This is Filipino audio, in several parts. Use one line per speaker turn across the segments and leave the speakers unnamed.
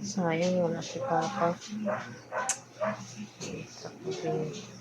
Sayang wala si Papa. Sa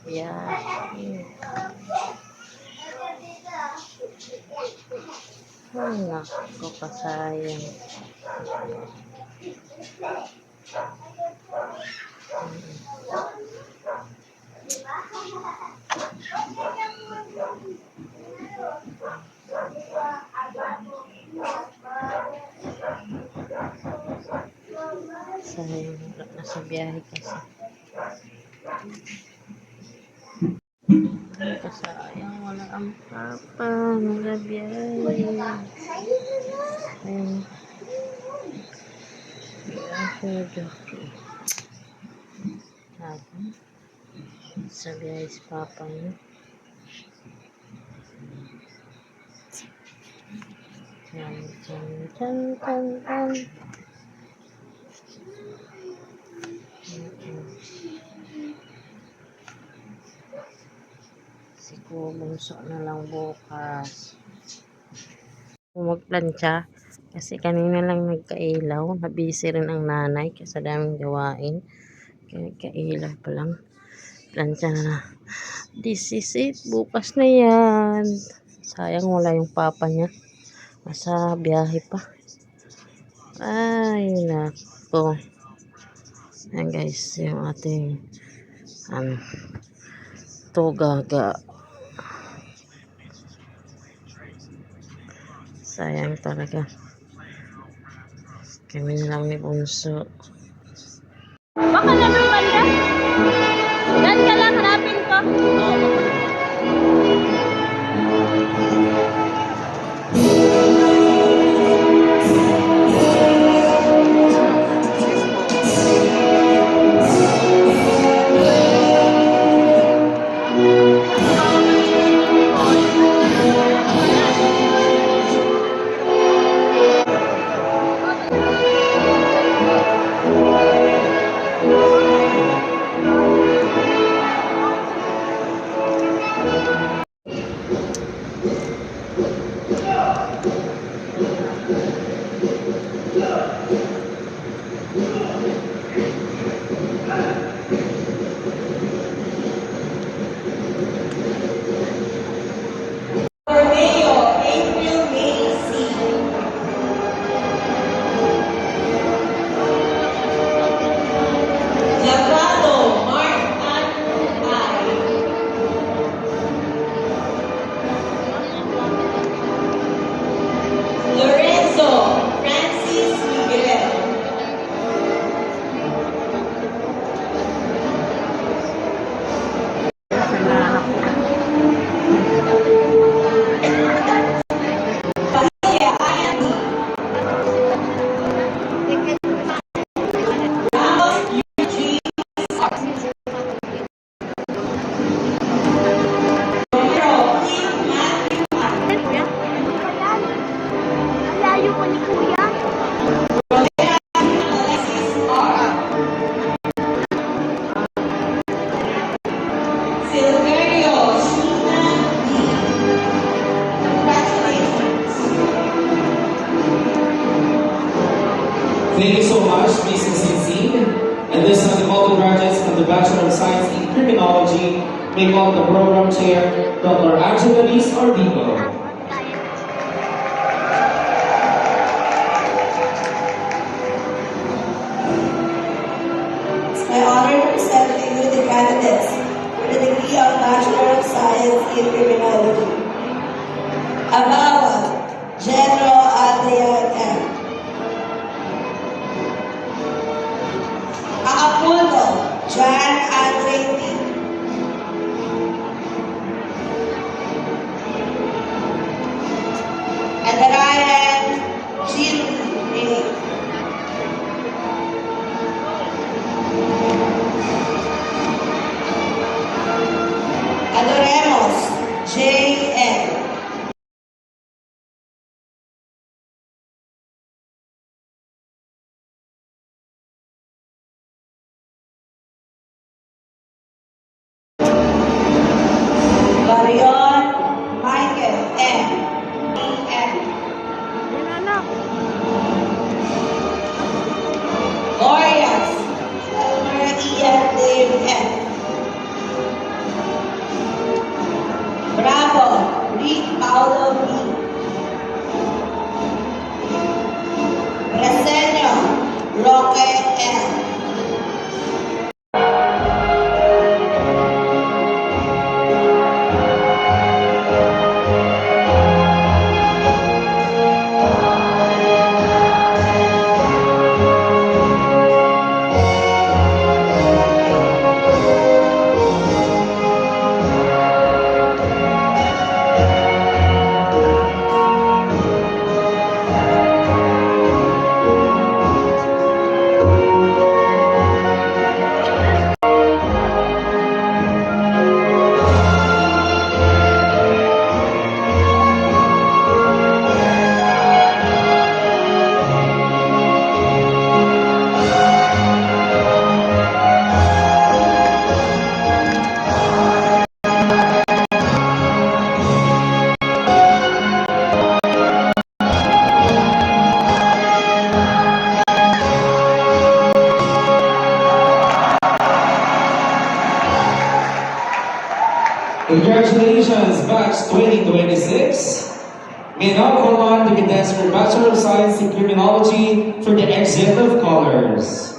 biyahe. Ay, naku, kasayang. Sayang, nasa biyahe kasi. Ay, kasayang, wala ang Papa. Nasa biyahe. Ayun. Sa biyahe si Papa niya. Chan, chan, chan, chan, chan. Si Kubunso na lang bukas. Magplansya kasi kanina lang nagkailaw. Nabisi rin ang nanay kasi daming gawain. Kaya kailaw pa lang. Plansya na. This is it. Bukas na yan. Sayang wala yung Papa niya. Nasa biyahe pa. Ay, nako. Ayan guys, yung ating Tugaga. Sayang talaga. Kami na lang ni Bunso.
Baka naman banda. Dan ka lang, hanapin ko.
Thank you so much, Mrs. Sinsin. And this is the Golden Graduates of the Bachelor of Science in Criminology. May call the program chair, Dr. Angela Liz Ordigo.
It's my honor to present to you the candidates for the degree of Bachelor of Science in Criminology. Abawa, General Adrian M. Acapulco, John Andre T.
Congratulations, batch 2026. May now call on the cadets for Bachelor of Science in Criminology for the exit of colors.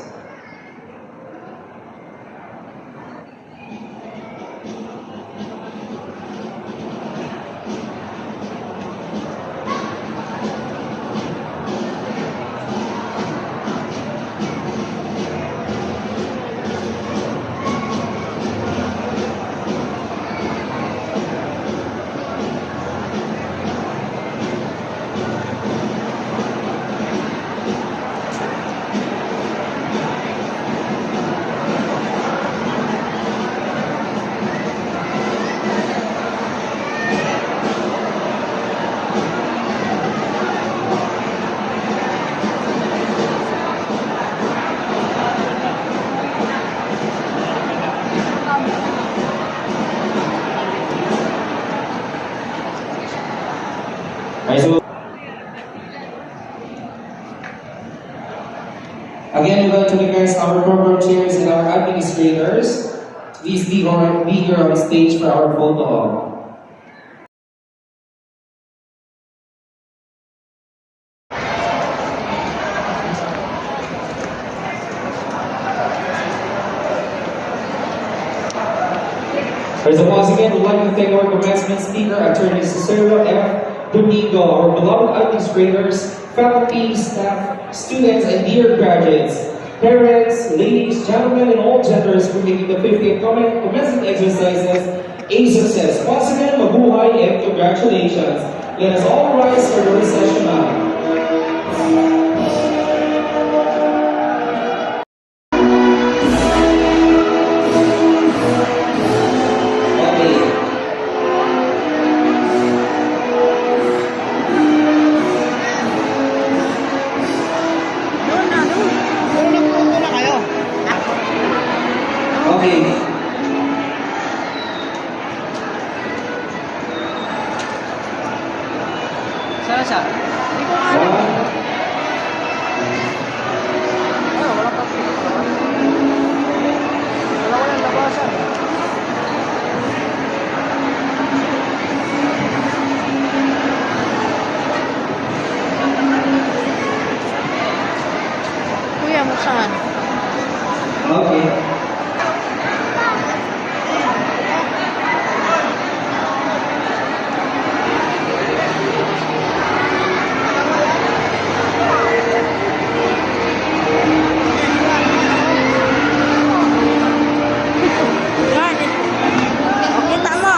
Alright, so again, we'd like to recognize our program chairs and our administrators. Please be here on stage for our photo op. Alright, so once again, we'd like to thank our commencement speaker, Attorney Cicero F. Domingo, our beloved administrators, faculty, staff, students, and dear graduates, parents, ladies, gentlemen, and all genders for making the 50th commencement exercises a success. Once again, mabuhay and congratulations. Let us all rise for the recession now. Okay.
Sana siya?
Kuya mo saan?
Okay.
Kita mo.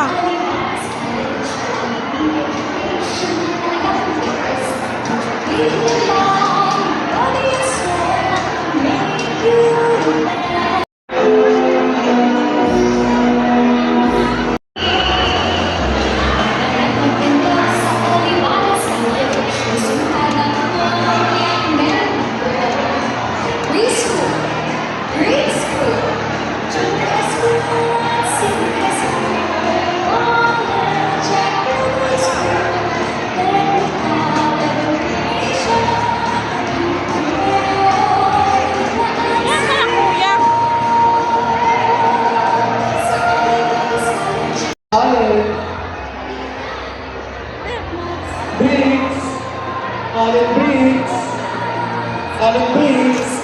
Briggs! Allen Briggs! Allen Briggs!